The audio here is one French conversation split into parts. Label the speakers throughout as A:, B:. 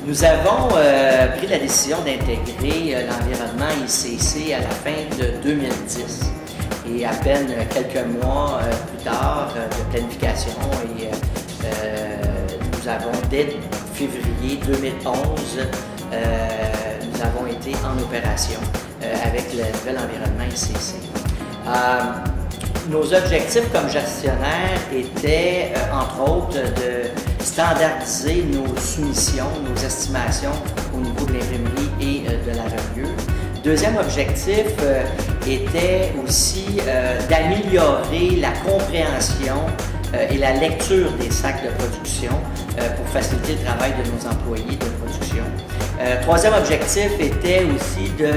A: Nous avons pris la décision d'intégrer l'environnement ICC à la fin de 2010. Et à peine quelques mois plus tard de planification, et nous avons, dès février 2011, nous avons été en opération avec le nouvel environnement ICC. Nos objectifs comme gestionnaires étaient, entre autres, de standardiser nos soumissions, nos estimations au niveau de l'imprimerie et de la reliure. Deuxième objectif était aussi d'améliorer la compréhension et la lecture des sacs de production pour faciliter le travail de nos employés de production. Troisième objectif était aussi de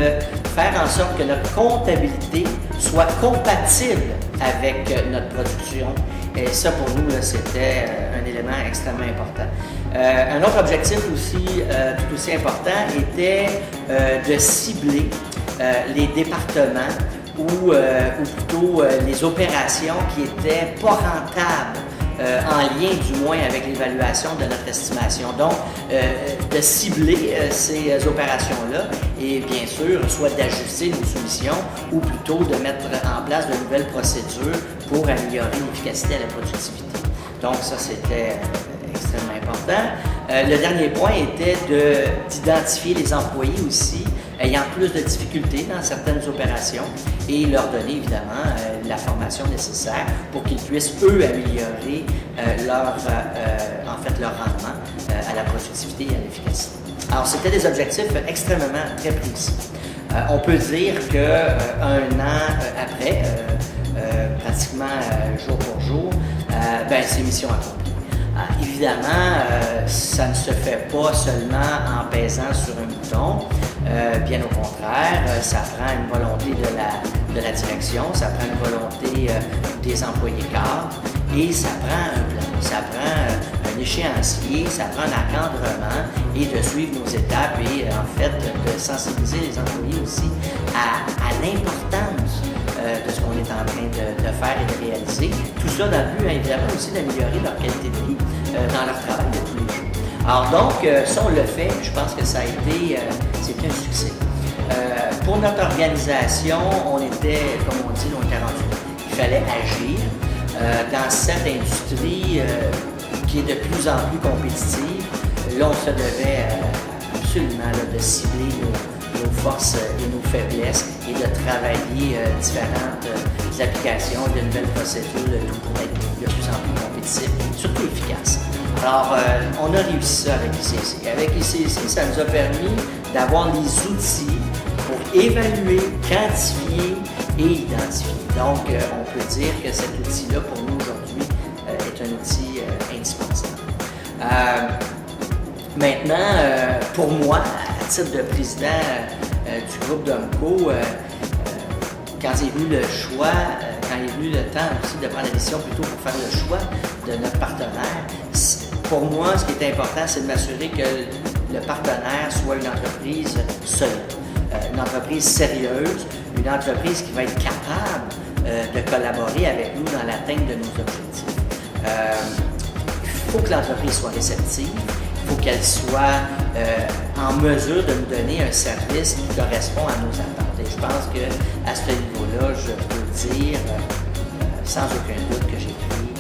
A: faire en sorte que notre comptabilité soit compatible avec notre production. Et ça, pour nous, c'était un élément extrêmement important. Un autre objectif aussi, tout aussi important, était de cibler les départements ou plutôt les opérations qui n'étaient pas rentables, en lien du moins avec l'évaluation de notre estimation. Donc, de cibler ces opérations-là et bien sûr, soit d'ajuster nos soumissions ou plutôt de mettre en place de nouvelles procédures pour améliorer l'efficacité et la productivité. Donc ça, c'était extrêmement important. Le dernier point était d'identifier les employés aussi ayant plus de difficultés dans certaines opérations et leur donner évidemment la formation nécessaire pour qu'ils puissent, eux, améliorer leur rendement à la productivité et à l'efficacité. Alors, c'était des objectifs extrêmement très précis. On peut dire qu'un an après, pratiquement jour pour jour, c'est mission accomplie. Évidemment, ça ne se fait pas seulement en pesant sur un bouton. Bien au contraire, ça prend une volonté de la direction, ça prend une volonté des employés cadres et ça prend un plan, ça prend un échéancier, ça prend un encadrement et de suivre nos étapes et en fait de sensibiliser les employés aussi à l'importance de ce qu'on est en train de faire et de réaliser. Tout ça dans le but, évidemment, aussi d'améliorer leur qualité de vie dans leur travail de tous les jours. Alors donc, ça on le fait, je pense que ça a été, c'était un succès. Pour notre organisation, on était, comme on dit, on était rendu. Il fallait agir dans cette industrie qui est de plus en plus compétitive. Là, on se devait absolument de cibler nos forces et nos faiblesses et de travailler différentes applications, de nouvelles procédures, le tout pour être de plus en plus compétitif, surtout efficace. Alors, on a réussi ça avec ICC. Avec ICC, ça nous a permis d'avoir les outils pour évaluer, quantifier et identifier. Donc, on peut dire que cet outil-là, pour nous aujourd'hui, est un outil indispensable. Maintenant, pour moi, à titre de président du groupe Domco, quand il est venu le choix, quand il est venu le temps aussi de prendre la décision plutôt pour faire le choix de notre partenaire, pour moi, ce qui est important, c'est de m'assurer que le partenaire soit une entreprise solide, une entreprise sérieuse, une entreprise qui va être capable de collaborer avec nous dans l'atteinte de nos objectifs. Il faut que l'entreprise soit réceptive, il faut qu'elle soit en mesure de nous donner un service qui correspond à nos attentes. Et je pense qu'à ce niveau-là, je peux dire sans aucun doute que j'ai pris